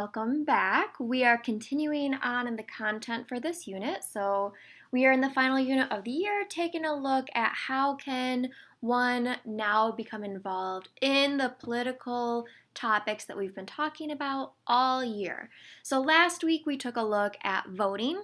Welcome back. We are continuing on in the content for this unit. So we are in the final unit of the year, taking a look at how can one now become involved in the political topics that we've been talking about all year. So last week we took a look at voting.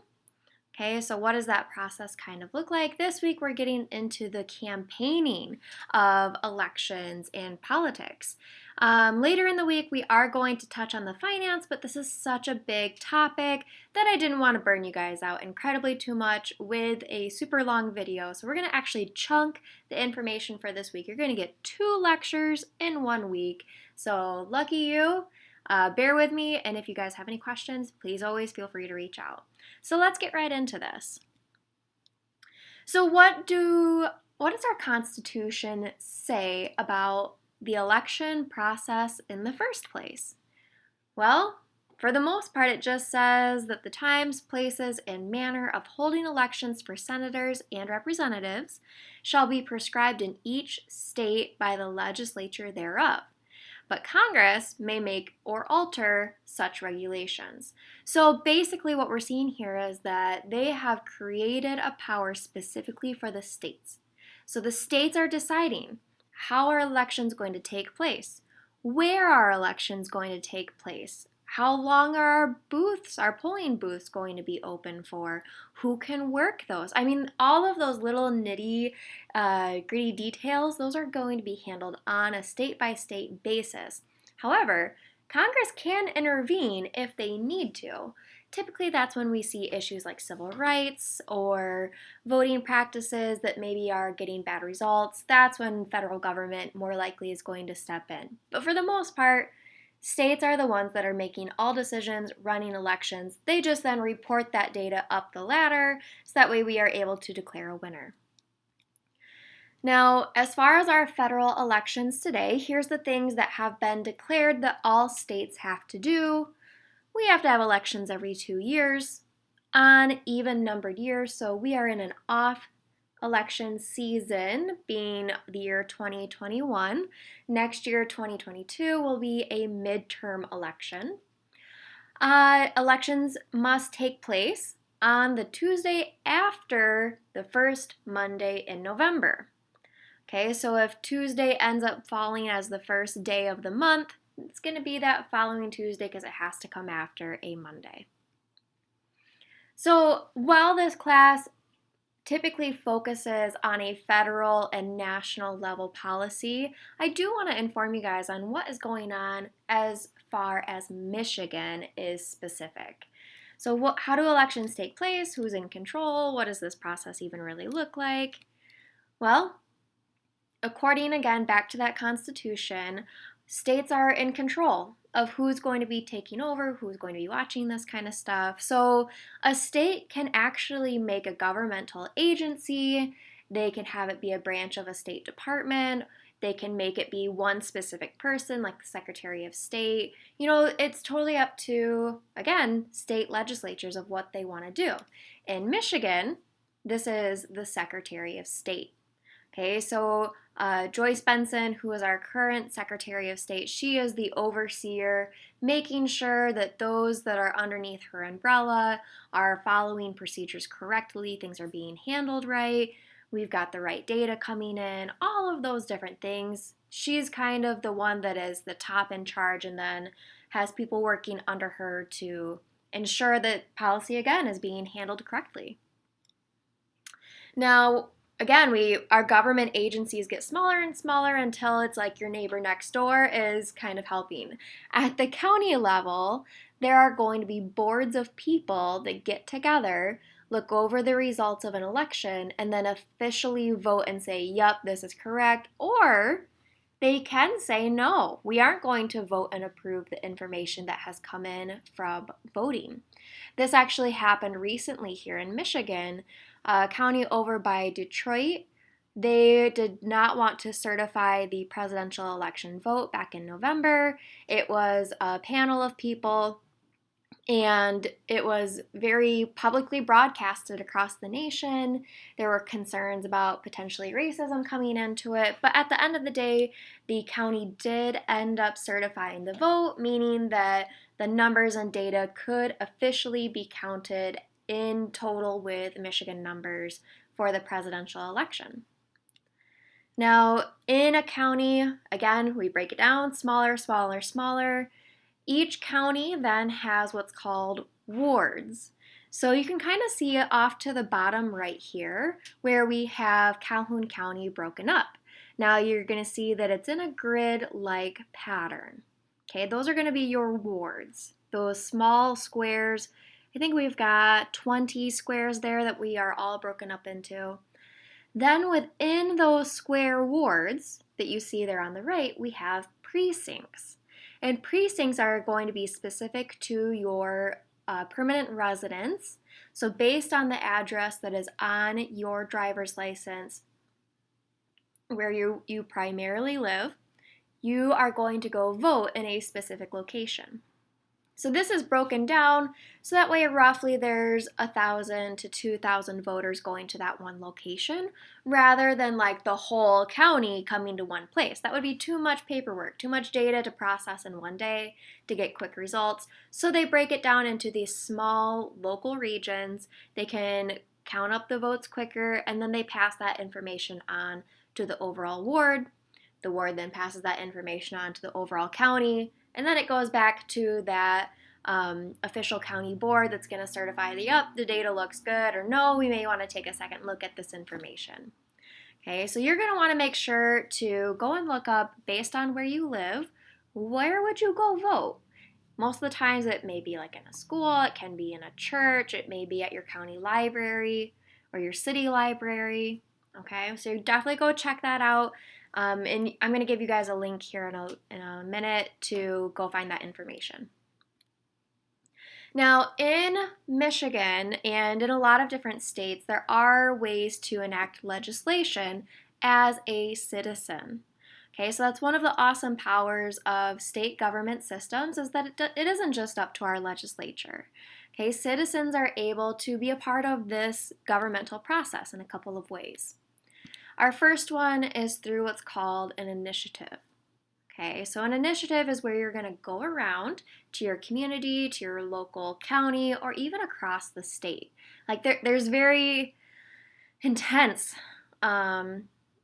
Okay, so what does that process kind of look like? This week we're getting into the campaigning of elections and politics. Later in the week we are going to touch on the finance, but this is such a big topic that I didn't want to burn you guys out incredibly too much with a super long video. So we're going to actually chunk the information for this week. You're going to get 2 lectures in 1 week. So lucky you. Bear with me, and if you guys have any questions, please always feel free to reach out. So let's get right into this. So what does our Constitution say about the election process in the first place? Well, for the most part, it just says that the times, places, and manner of holding elections for senators and representatives shall be prescribed in each state by the legislature thereof. But Congress may make or alter such regulations. So basically what we're seeing here is that they have created a power specifically for the states. So the states are deciding how are elections going to take place, where are elections going to take place, how long are our polling booths going to be open for? Who can work those? I mean, all of those little gritty details, those are going to be handled on a state-by-state basis. However, Congress can intervene if they need to. Typically, that's when we see issues like civil rights or voting practices that maybe are getting bad results. That's when federal government more likely is going to step in. But for the most part, states are the ones that are making all decisions, running elections. They just then report that data up the ladder, so that way we are able to declare a winner. Now, as far as our federal elections today, here's the things that have been declared that all states have to do. We have to have elections every 2 years on even numbered years, so we are in an off election season, being the year 2021. Next year, 2022, will be a midterm election. Elections must take place on the Tuesday after the first Monday in November. Okay, so if Tuesday ends up falling as the first day of the month, it's going to be that following Tuesday because it has to come after a Monday. So while this class typically focuses on a federal and national level policy, I do want to inform you guys on what is going on as far as Michigan is specific. So how do elections take place? Who's in control? What does this process even really look like? Well, according again back to that Constitution, states are in control of who's going to be taking over, who's going to be watching this kind of stuff. So a state can actually make a governmental agency. They can have it be a branch of a state department. They can make it be one specific person, like the Secretary of State. You know, it's totally up to, again, state legislatures of what they want to do. In Michigan, this is the Secretary of State. Okay, so Joyce Benson, who is our current Secretary of State, she is the overseer, making sure that those that are underneath her umbrella are following procedures correctly, things are being handled right, we've got the right data coming in, all of those different things. She's kind of the one that is the top in charge and then has people working under her to ensure that policy, again, is being handled correctly. Now, again, our government agencies get smaller and smaller until it's like your neighbor next door is kind of helping. At the county level, there are going to be boards of people that get together, look over the results of an election, and then officially vote and say, yep, this is correct, or they can say, no, we aren't going to vote and approve the information that has come in from voting. This actually happened recently here in Michigan. County over by Detroit, they did not want to certify the presidential election vote back in November. It was a panel of people, and it was very publicly broadcasted across the nation. There were concerns about potentially racism coming into it, but at the end of the day, the county did end up certifying the vote, meaning that the numbers and data could officially be counted in total with Michigan numbers for the presidential election. Now, in a county, again, we break it down, smaller, smaller, smaller. Each county then has what's called wards. So you can kind of see it off to the bottom right here where we have Calhoun County broken up. Now you're going to see that it's in a grid-like pattern. Okay, those are going to be your wards. Those small squares, I think we've got 20 squares there that we are all broken up into. Then within those square wards that you see there on the right, we have precincts. And precincts are going to be specific to your permanent residence. So based on the address that is on your driver's license where you primarily live, you are going to go vote in a specific location. So this is broken down, so that way roughly there's 1,000 to 2,000 voters going to that one location, rather than like the whole county coming to one place. That would be too much paperwork, too much data to process in one day to get quick results. So they break it down into these small local regions. They can count up the votes quicker, and then they pass that information on to the overall ward. The ward then passes that information on to the overall county, and then it goes back to that official county board that's going to certify the data looks good, or no, we may want to take a second look at this information. Okay, so you're going to want to make sure to go and look up, based on where you live, where would you go vote? Most of the times it may be like in a school, it can be in a church, it may be at your county library or your city library. Okay, so you definitely go check that out. And I'm going to give you guys a link here in a minute to go find that information. Now, in Michigan and in a lot of different states, there are ways to enact legislation as a citizen. Okay, so that's one of the awesome powers of state government systems, is that it isn't just up to our legislature. Okay, citizens are able to be a part of this governmental process in a couple of ways. Our first one is through what's called an initiative. Okay, so an initiative is where you're going to go around to your community, to your local county, or even across the state. Like there's very intense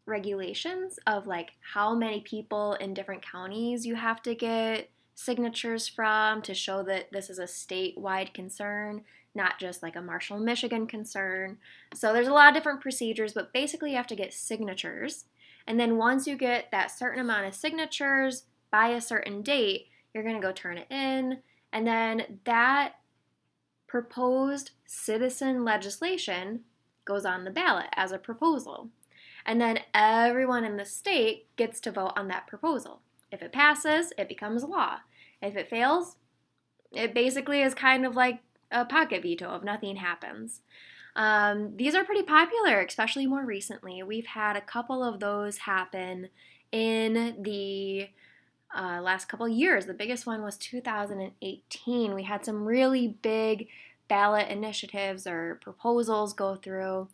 regulations of like how many people in different counties you have to get signatures from to show that this is a statewide concern, not just like a Marshall, Michigan concern. So there's a lot of different procedures, but basically you have to get signatures. And then once you get that certain amount of signatures by a certain date, you're going to go turn it in. And then that proposed citizen legislation goes on the ballot as a proposal. And then everyone in the state gets to vote on that proposal. If it passes, it becomes law. If it fails, it basically is kind of like a pocket veto if nothing happens. These are pretty popular, especially more recently. We've had a couple of those happen in the last couple of years. The biggest one was 2018. We had some really big ballot initiatives or proposals go through.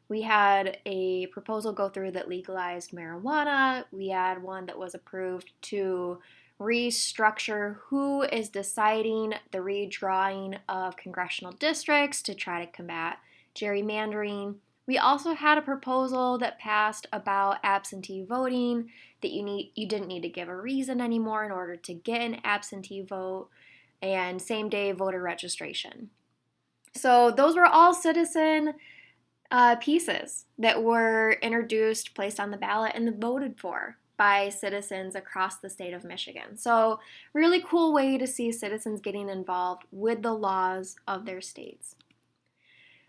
We had a proposal go through that legalized marijuana. We had one that was approved to restructure who is deciding the redrawing of congressional districts to try to combat gerrymandering. We also had a proposal that passed about absentee voting, that you didn't need to give a reason anymore in order to get an absentee vote, and same-day voter registration. So those were all citizen pieces that were introduced, placed on the ballot, and voted for by citizens across the state of Michigan. So really cool way to see citizens getting involved with the laws of their states.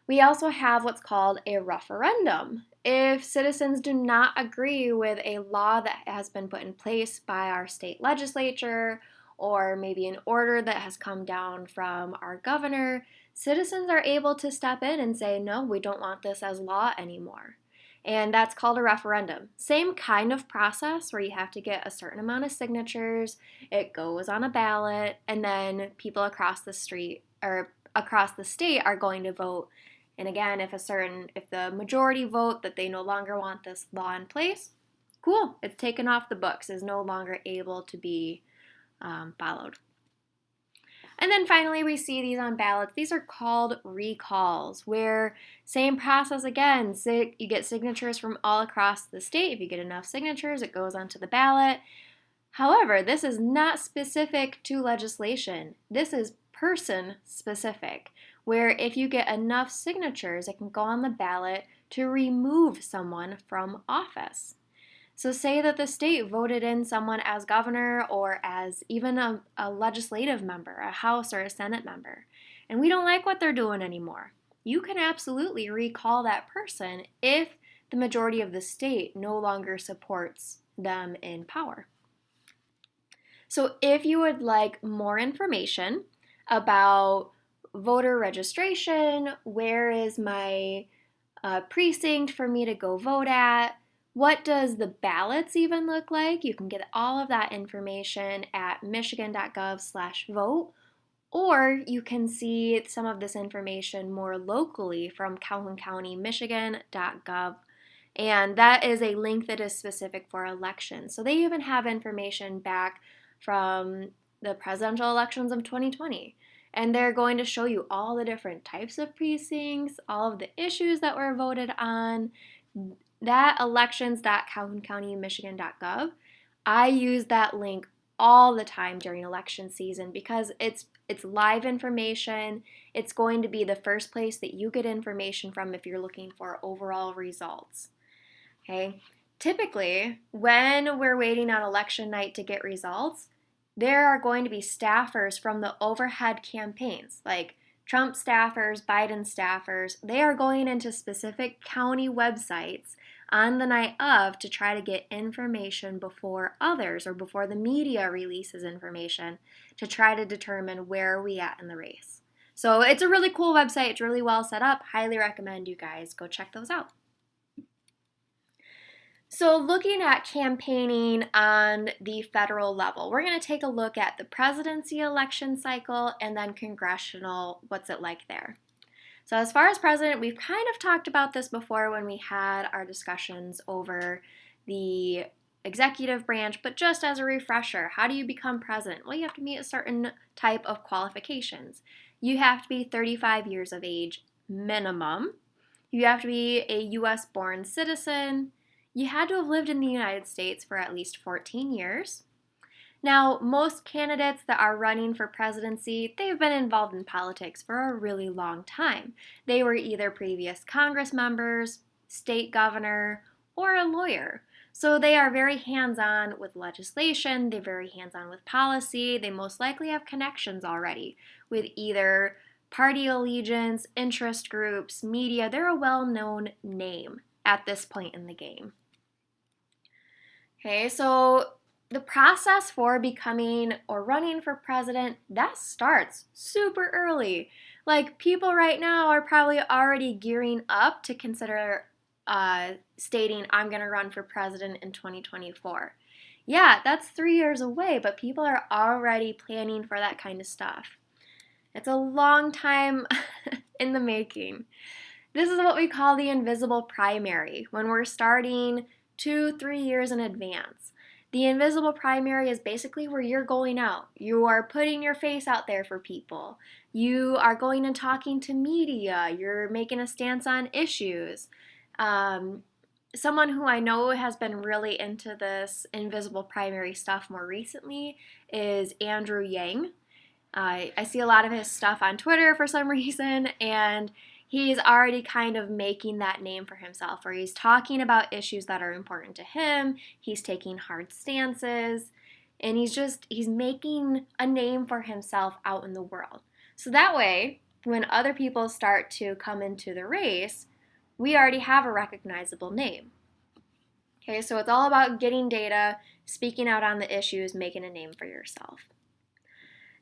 We also have what's called a referendum. If citizens do not agree with a law that has been put in place by our state legislature, or maybe an order that has come down from our governor, citizens are able to step in and say, no, we don't want this as law anymore. And that's called a referendum. Same kind of process where you have to get a certain amount of signatures, it goes on a ballot, and then people across the street or across the state are going to vote. And again, if the majority vote that they no longer want this law in place, cool, it's taken off the books, is no longer able to be followed. And then finally, we see these on ballots. These are called recalls, where same process again. You get signatures from all across the state. If you get enough signatures, it goes onto the ballot. However, this is not specific to legislation. This is person specific, where if you get enough signatures, it can go on the ballot to remove someone from office. So say that the state voted in someone as governor or as even a legislative member, a House or a Senate member, and we don't like what they're doing anymore. You can absolutely recall that person if the majority of the state no longer supports them in power. So if you would like more information about voter registration, where is my precinct for me to go vote at, what does the ballots even look like? You can get all of that information at michigan.gov/vote, or you can see some of this information more locally from Calhoun County, Michigan.gov. And that is a link that is specific for elections. So they even have information back from the presidential elections of 2020. And they're going to show you all the different types of precincts, all of the issues that were voted on. That elections.calhouncountymichigan.gov, I use that link all the time during election season because it's live information. It's going to be the first place that you get information from if you're looking for overall results. Okay? Typically, when we're waiting on election night to get results, there are going to be staffers from the overhead campaigns, like Trump staffers, Biden staffers. They are going into specific county websites on the night of to try to get information before others or before the media releases information to try to determine where are we at in the race. So it's a really cool website. It's really well set up. Highly recommend you guys go check those out. So looking at campaigning on the federal level, we're going to take a look at the presidency election cycle and then congressional, what's it like there. So as far as president, we've kind of talked about this before when we had our discussions over the executive branch, but just as a refresher, how do you become president? Well, you have to meet a certain type of qualifications. You have to be 35 years of age minimum. You have to be a U.S. born citizen. You had to have lived in the United States for at least 14 years. Now, most candidates that are running for presidency, they've been involved in politics for a really long time. They were either previous Congress members, state governor, or a lawyer. So they are very hands-on with legislation, they're very hands-on with policy, they most likely have connections already with either party allegiance, interest groups, media. They're a well-known name at this point in the game. Okay, so the process for becoming or running for president, that starts super early. Like people right now are probably already gearing up to consider stating, I'm going to run for president in 2024. Yeah, that's 3 years away, but people are already planning for that kind of stuff. It's a long time in the making. This is what we call the invisible primary, when we're starting 2-3 years in advance. The invisible primary is basically where you're going out. You are putting your face out there for people. You are going and talking to media. You're making a stance on issues. Someone who I know has been really into this invisible primary stuff more recently is Andrew Yang. I see a lot of his stuff on Twitter for some reason, and he's already kind of making that name for himself, where he's talking about issues that are important to him, he's taking hard stances, and he's making a name for himself out in the world. So that way, when other people start to come into the race, we already have a recognizable name. Okay, so it's all about getting data, speaking out on the issues, making a name for yourself.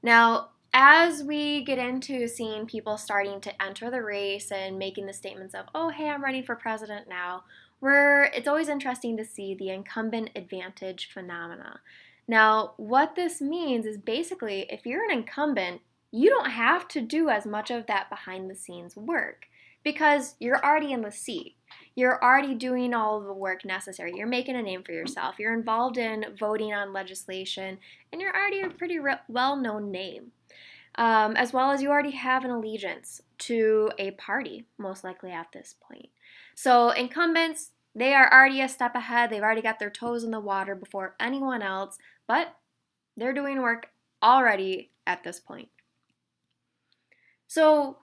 Now, as we get into seeing people starting to enter the race and making the statements of, oh, hey, I'm running for president now, it's always interesting to see the incumbent advantage phenomena. Now, what this means is basically if you're an incumbent, you don't have to do as much of that behind the scenes work because you're already in the seat. You're already doing all of the work necessary. You're making a name for yourself. You're involved in voting on legislation, and you're already a pretty well-known name. as well as you already have an allegiance to a party, most likely at this point. So incumbents, they are already a step ahead. They've already got their toes in the water before anyone else, but they're doing work already at this point. So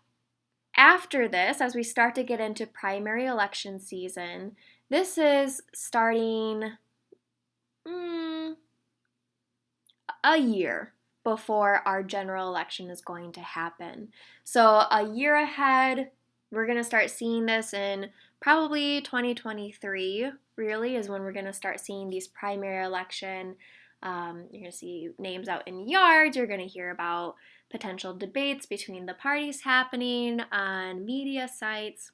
after this, as we start to get into primary election season, this is starting a year before our general election is going to happen. So a year ahead, we're going to start seeing this in probably 2023, really, is when we're going to start seeing these primary election. You're going to see names out in yards. You're going to hear about potential debates between the parties happening on media sites.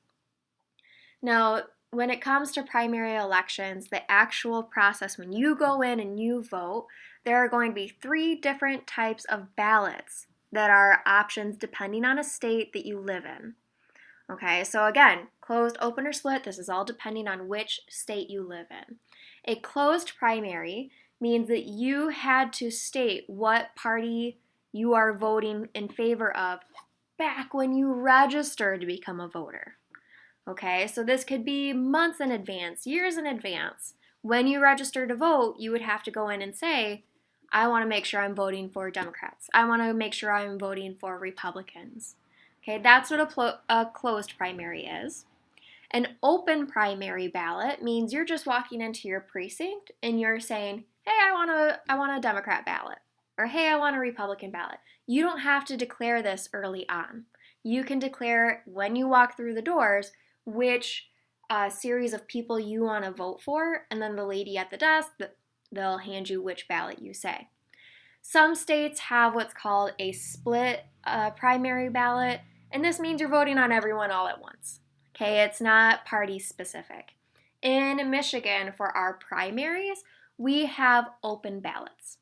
Now, when it comes to primary elections, the actual process, when you go in and you vote, there are going to be 3 different types of ballots that are options depending on a state that you live in. Okay, so again, closed, open, or split, this is all depending on which state you live in. A closed primary means that you had to state what party you are voting in favor of back when you registered to become a voter. Okay, so this could be months in advance, years in advance. When you register to vote, you would have to go in and say, I want to make sure I'm voting for Democrats. I want to make sure I'm voting for Republicans. Okay, that's what a closed primary is. An open primary ballot means you're just walking into your precinct and you're saying, hey, I want a Democrat ballot, or hey, I want a Republican ballot. You don't have to declare this early on. You can declare when you walk through the doors which series of people you want to vote for, and then the lady at the desk, they'll hand you which ballot you say. Some states have what's called a split primary ballot, and this means you're voting on everyone all at once. Okay, it's not party specific. In Michigan, for our primaries, we have open ballots.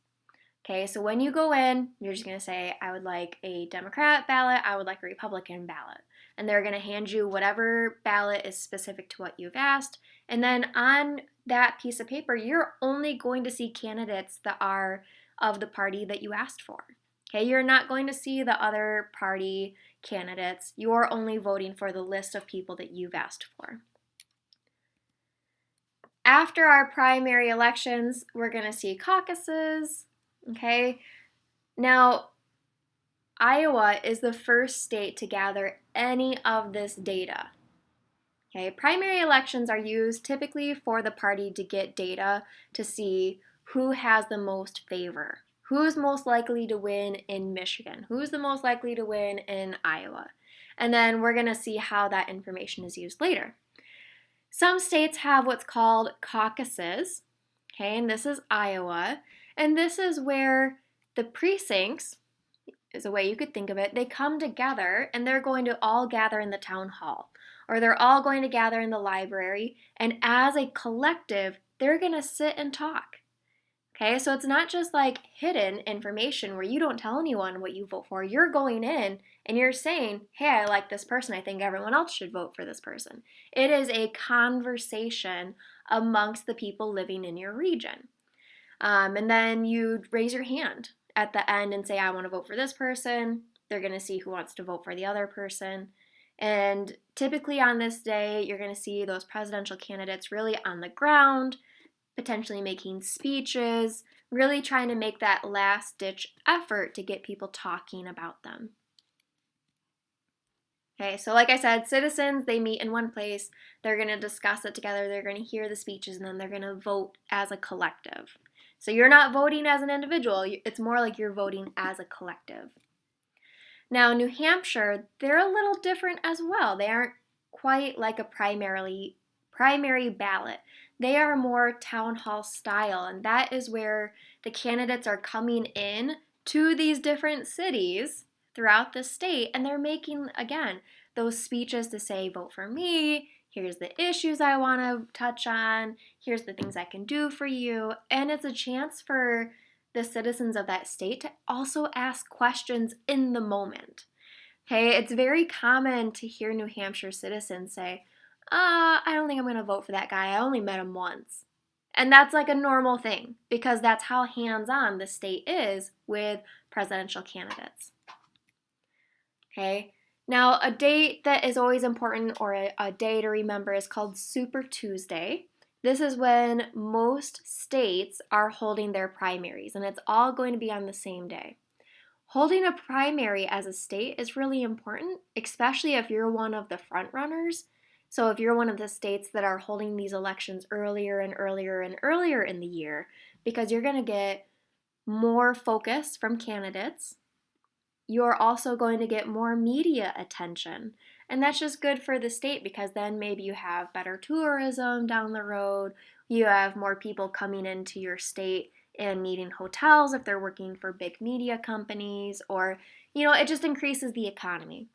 Okay, so when you go in, you're just going to say, I would like a Democrat ballot, I would like a Republican ballot. And they're going to hand you whatever ballot is specific to what you've asked. And then on that piece of paper, you're only going to see candidates that are of the party that you asked for. Okay, you're not going to see the other party candidates. You're only voting for the list of people that you've asked for. After our primary elections, we're going to see caucuses. Okay, now Iowa is the first state to gather any of this data. Okay, primary elections are used typically for the party to get data to see who has the most favor, who's most likely to win in Michigan, who's the most likely to win in Iowa. And then we're going to see how that information is used later. Some states have what's called caucuses, okay, and this is Iowa. And this is where the precincts, is a way you could think of it, they come together and they're going to all gather in the town hall, or they're all going to gather in the library, and as a collective, they're going to sit and talk. Okay, so it's not just like hidden information where you don't tell anyone what you vote for. You're going in and you're saying, hey, I like this person. I think everyone else should vote for this person. It is a conversation amongst the people living in your region. And then you raise your hand at the end and say, I want to vote for this person. They're going to see who wants to vote for the other person. And typically on this day, you're going to see those presidential candidates really on the ground, potentially making speeches, really trying to make that last-ditch effort to get people talking about them. Okay, so like I said, citizens, they meet in one place. They're going to discuss it together. They're going to hear the speeches, and then they're going to vote as a collective. So you're not voting as an individual. It's more like you're voting as a collective. Now, New Hampshire, they're a little different as well. They aren't quite like a primary ballot. They are more town hall style, and that is where the candidates are coming in to these different cities throughout the state, and they're making, again, those speeches to say, vote for me, here's the issues I want to touch on, here's the things I can do for you, and it's a chance for the citizens of that state to also ask questions in the moment. Okay, it's very common to hear New Hampshire citizens say, I don't think I'm going to vote for that guy, I only met him once. And that's like a normal thing because that's how hands-on the state is with presidential candidates. Okay. Now, a date that is always important or a day to remember is called Super Tuesday. This is when most states are holding their primaries, and it's all going to be on the same day. Holding a primary as a state is really important, especially if you're one of the front runners. So, if you're one of the states that are holding these elections earlier and earlier and earlier in the year, because you're going to get more focus from candidates, you're also going to get more media attention. And that's just good for the state because then maybe you have better tourism down the road. You have more people coming into your state and needing hotels if they're working for big media companies, or, it just increases the economy.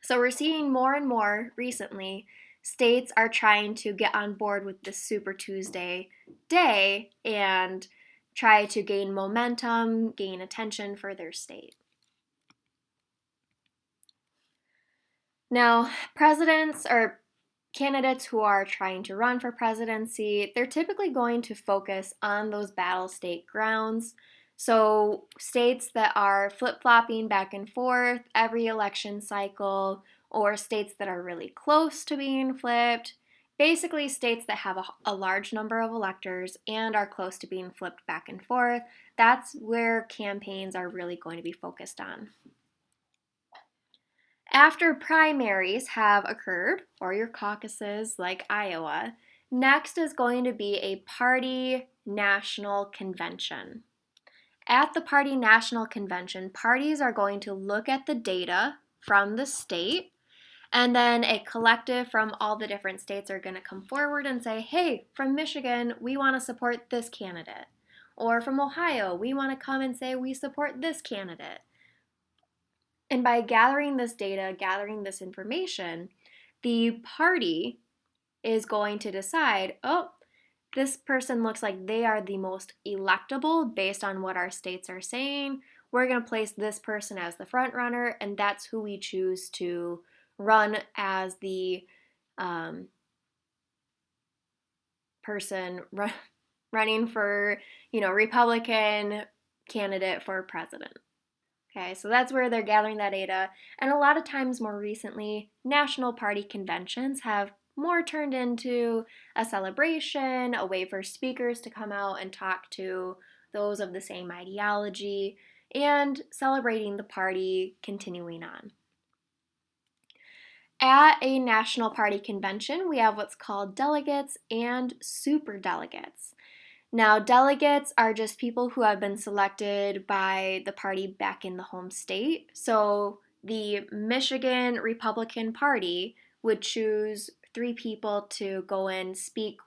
So we're seeing more and more recently states are trying to get on board with this Super Tuesday day and try to gain momentum, gain attention for their state. Now, presidents or candidates who are trying to run for presidency, they're typically going to focus on those battle state grounds. So, states that are flip flopping back and forth every election cycle, or states that are really close to being flipped. Basically, states that have a large number of electors and are close to being flipped back and forth. That's where campaigns are really going to be focused on. After primaries have occurred, or your caucuses like Iowa, next is going to be a party national convention. At the party national convention, parties are going to look at the data from the state, and then a collective from all the different states are going to come forward and say, hey, from Michigan, we want to support this candidate. Or from Ohio, we want to come and say we support this candidate. And by gathering this data, gathering this information, the party is going to decide, oh, this person looks like they are the most electable based on what our states are saying. We're going to place this person as the front runner, and that's who we choose to run as the person running for, Republican candidate for president. Okay, so that's where they're gathering that data. And a lot of times, more recently, national party conventions have more turned into a celebration, a way for speakers to come out and talk to those of the same ideology, and celebrating the party continuing on. At a national party convention, we have what's called delegates and superdelegates. Now, delegates are just people who have been selected by the party back in the home state. So, the Michigan Republican Party would choose 3 people to go and speak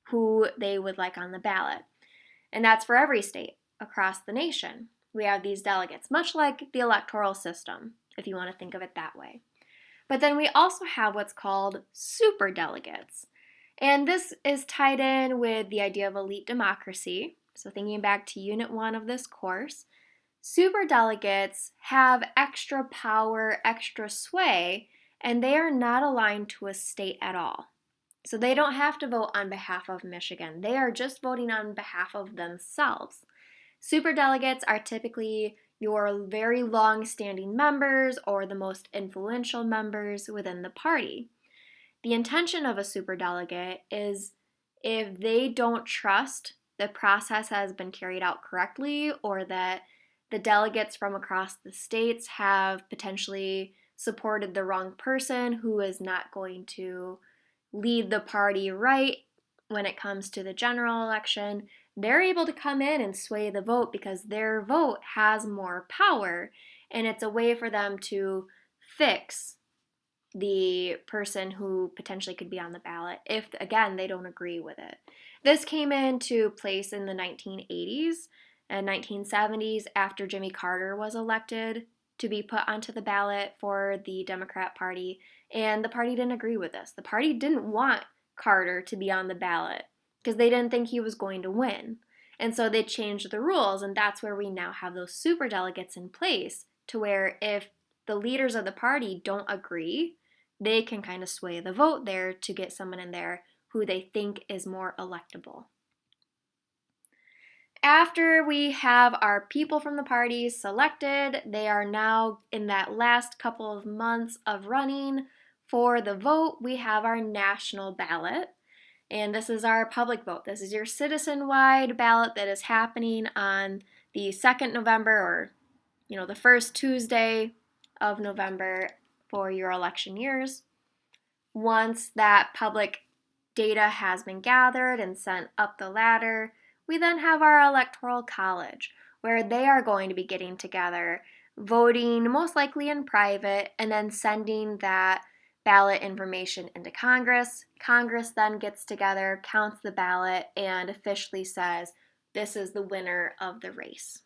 who they would like on the ballot. And that's for every state across the nation. We have these delegates, much like the electoral system, if you want to think of it that way. But then we also have what's called superdelegates. And this is tied in with the idea of elite democracy. So, thinking back to Unit 1 of this course, superdelegates have extra power, extra sway, and they are not aligned to a state at all. So, they don't have to vote on behalf of Michigan, they are just voting on behalf of themselves. Superdelegates are typically your very long standing members or the most influential members within the party. The intention of a superdelegate is if they don't trust the process has been carried out correctly, or that the delegates from across the states have potentially supported the wrong person who is not going to lead the party right when it comes to the general election, they're able to come in and sway the vote because their vote has more power, and it's a way for them to fix the person who potentially could be on the ballot if, again, they don't agree with it. This came into place in the 1980s and 1970s after Jimmy Carter was elected to be put onto the ballot for the Democrat Party, and the party didn't agree with this. The party didn't want Carter to be on the ballot because they didn't think he was going to win. And so they changed the rules, and that's where we now have those superdelegates in place to where if the leaders of the party don't agree, they can kind of sway the vote there to get someone in there who they think is more electable. After we have our people from the parties selected, they are now in that last couple of months of running for the vote. We have our national ballot, and this is our public vote. This is your citizen-wide ballot that is happening on the 2nd November, or the first Tuesday of November for your election years. Once that public data has been gathered and sent up the ladder, we then have our electoral college, where they are going to be getting together, voting most likely in private, and then sending that ballot information into Congress. Congress then gets together, counts the ballot, and officially says, this is the winner of the race.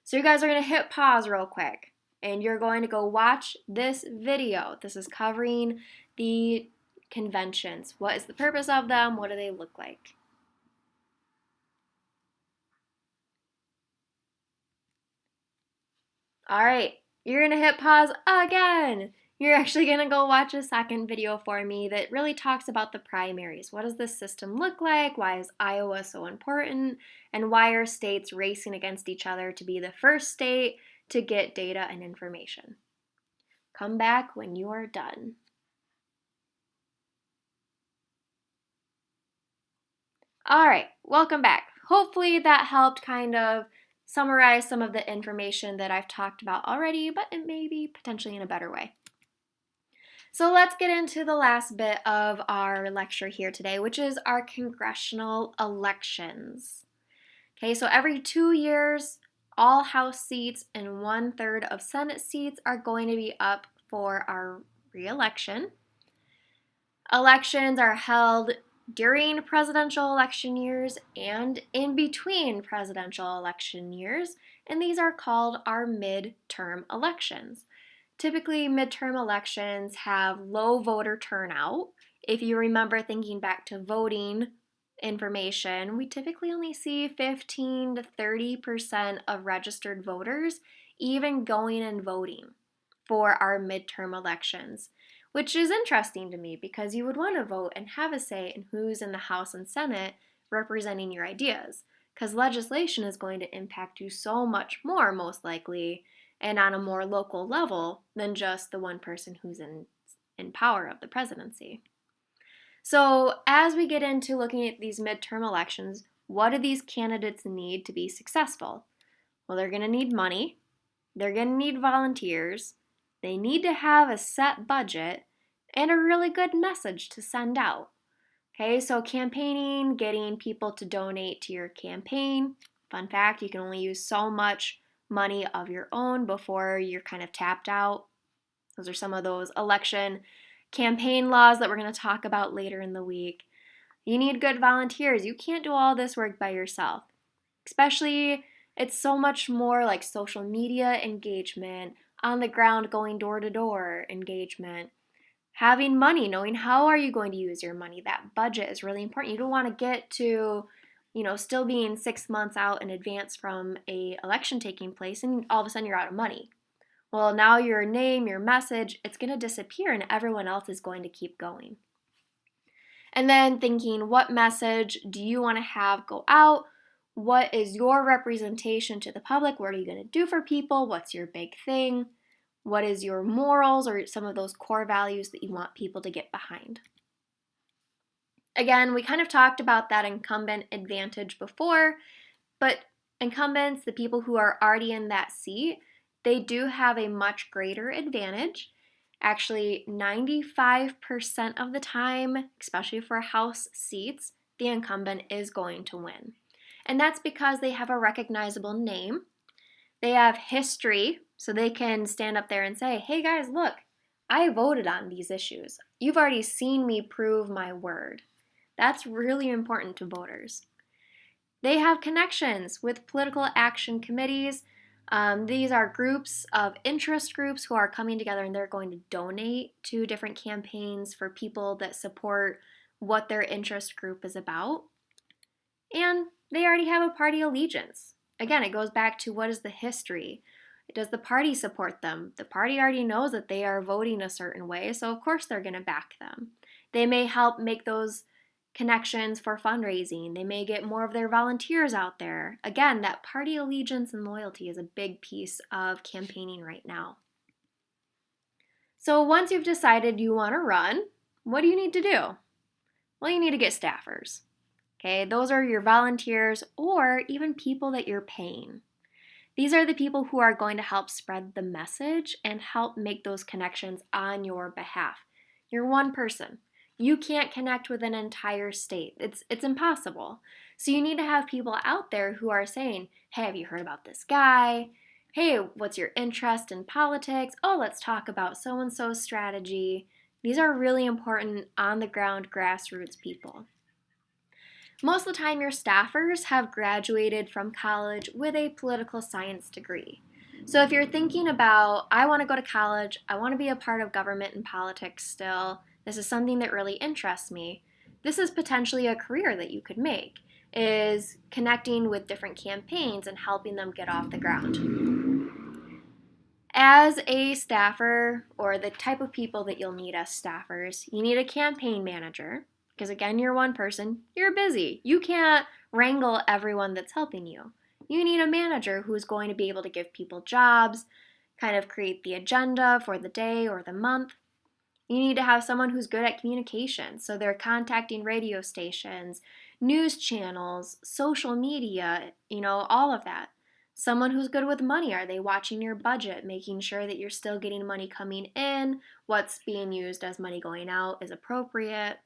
So you guys are going to hit pause real quick, and you're going to go watch this video. This is covering the conventions. What is the purpose of them? What do they look like? All right, you're going to hit pause again. You're actually going to go watch a second video for me that really talks about the primaries. What does this system look like? Why is Iowa so important? And why are states racing against each other to be the first state to get data and information? Come back when you are done. All right, welcome back. Hopefully that helped kind of summarize some of the information that I've talked about already, but it may be potentially in a better way. So let's get into the last bit of our lecture here today, which is our congressional elections. Okay, so every 2 years, all House seats and 1/3 of Senate seats are going to be up for our re-election. Elections are held during presidential election years and in between presidential election years, and these are called our midterm elections. Typically, midterm elections have low voter turnout. If you remember thinking back to voting information, we typically only see 15 to 30% of registered voters even going and voting for our midterm elections, which is interesting to me because you would want to vote and have a say in who's in the House and Senate representing your ideas, because legislation is going to impact you so much more, most likely, and on a more local level than just the one person who's in power of the presidency. So as we get into looking at these midterm elections, what do these candidates need to be successful? Well, they're going to need money, they're going to need volunteers, they need to have a set budget, and a really good message to send out. Okay, so campaigning, getting people to donate to your campaign. Fun fact, you can only use so much money of your own before you're kind of tapped out. Those are some of those election campaign laws that we're going to talk about later in the week. You need good volunteers. You can't do all this work by yourself. Especially, it's so much more like social media engagement, on the ground going door to door engagement, having money, knowing how are you going to use your money. That budget is really important. You don't want to get to, still being 6 months out in advance from a election taking place and all of a sudden you're out of money. Well, now your name, your message, it's going to disappear and everyone else is going to keep going. And then thinking, what message do you want to have go out? What is your representation to the public? What are you going to do for people? What's your big thing? What is your morals or some of those core values that you want people to get behind? Again, we kind of talked about that incumbent advantage before, but incumbents, the people who are already in that seat, they do have a much greater advantage. Actually, 95% of the time, especially for House seats, the incumbent is going to win. And that's because they have a recognizable name. They have history, so they can stand up there and say, hey guys, look, I voted on these issues. You've already seen me prove my word. That's really important to voters. They have connections with political action committees. These are groups of interest groups who are coming together and they're going to donate to different campaigns for people that support what their interest group is about. And they already have a party allegiance. Again, it goes back to what is the history? Does the party support them? The party already knows that they are voting a certain way, so of course they're going to back them. They may help make those connections for fundraising. They may get more of their volunteers out there. Again, that party allegiance and loyalty is a big piece of campaigning right now. So once you've decided you want to run, what do you need to do? Well, you need to get staffers. Okay, those are your volunteers or even people that you're paying. These are the people who are going to help spread the message and help make those connections on your behalf. You're one person. You can't connect with an entire state. It's impossible. So you need to have people out there who are saying, hey, have you heard about this guy? Hey, what's your interest in politics? Oh, let's talk about so-and-so's strategy. These are really important on-the-ground grassroots people. Most of the time, your staffers have graduated from college with a political science degree. So if you're thinking about, I want to go to college, I want to be a part of government and politics still, this is something that really interests me, this is potentially a career that you could make, is connecting with different campaigns and helping them get off the ground. As a staffer, or the type of people that you'll need as staffers, you need a campaign manager, because again, you're one person, you're busy. You can't wrangle everyone that's helping you. You need a manager who's going to be able to give people jobs, kind of create the agenda for the day or the month. You need to have someone who's good at communication, so they're contacting radio stations, news channels, social media, all of that. Someone who's good with money. Are they watching your budget, making sure that you're still getting money coming in, what's being used as money going out is appropriate?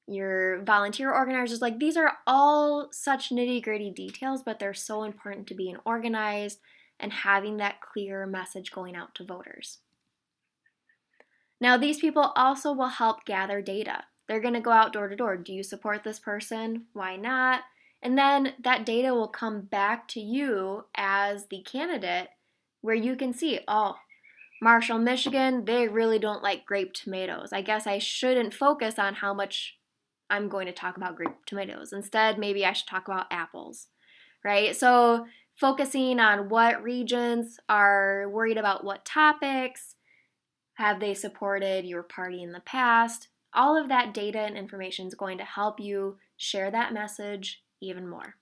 Your volunteer organizers, these are all such nitty-gritty details, but they're so important to being organized and having that clear message going out to voters. Now, these people also will help gather data. They're going to go out door to door. Do you support this person? Why not? And then that data will come back to you as the candidate where you can see, oh, Marshall, Michigan, they really don't like grape tomatoes. I guess I shouldn't focus on how much I'm going to talk about grape tomatoes. Instead, maybe I should talk about apples, right? So focusing on what regions are worried about what topics, have they supported your party in the past? All of that data and information is going to help you share that message even more.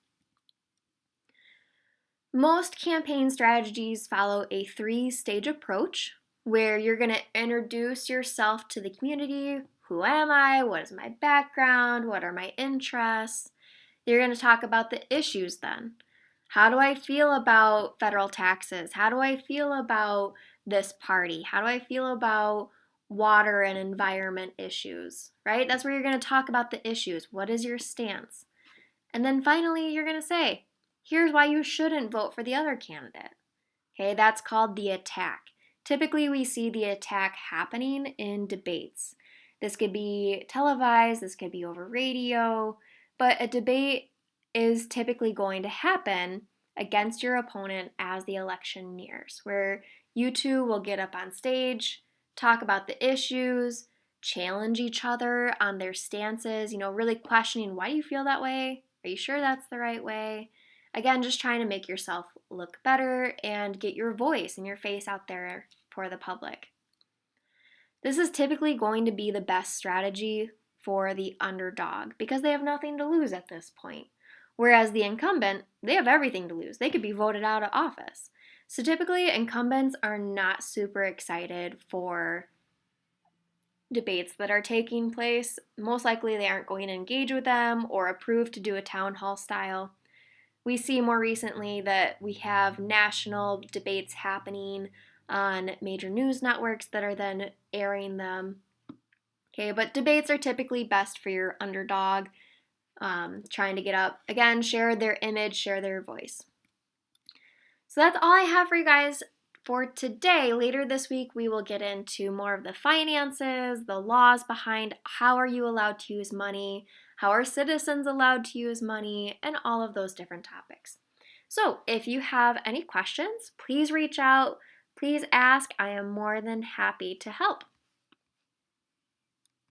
Most campaign strategies follow a 3-stage approach where you're going to introduce yourself to the community. Who am I? What is my background? What are my interests? You're going to talk about the issues then. How do I feel about federal taxes? How do I feel about this party? How do I feel about water and environment issues, right? That's where you're going to talk about the issues. What is your stance? And then finally, you're going to say, here's why you shouldn't vote for the other candidate. Okay, that's called the attack. Typically, we see the attack happening in debates. This could be televised, this could be over radio, but a debate is typically going to happen against your opponent as the election nears, where you two will get up on stage, talk about the issues, challenge each other on their stances, really questioning, why do you feel that way? Are you sure that's the right way? Again, just trying to make yourself look better and get your voice and your face out there for the public. This is typically going to be the best strategy for the underdog because they have nothing to lose at this point. Whereas the incumbent, they have everything to lose. They could be voted out of office. So typically, incumbents are not super excited for debates that are taking place. Most likely, they aren't going to engage with them or approve to do a town hall style. We see more recently that we have national debates happening on major news networks that are then airing them. Okay, but debates are typically best for your underdog, trying to get up, again, share their image, share their voice. So that's all I have for you guys for today. Later this week, we will get into more of the finances, the laws behind how are you allowed to use money, how are citizens allowed to use money, and all of those different topics. So if you have any questions, please reach out. Please ask. I am more than happy to help.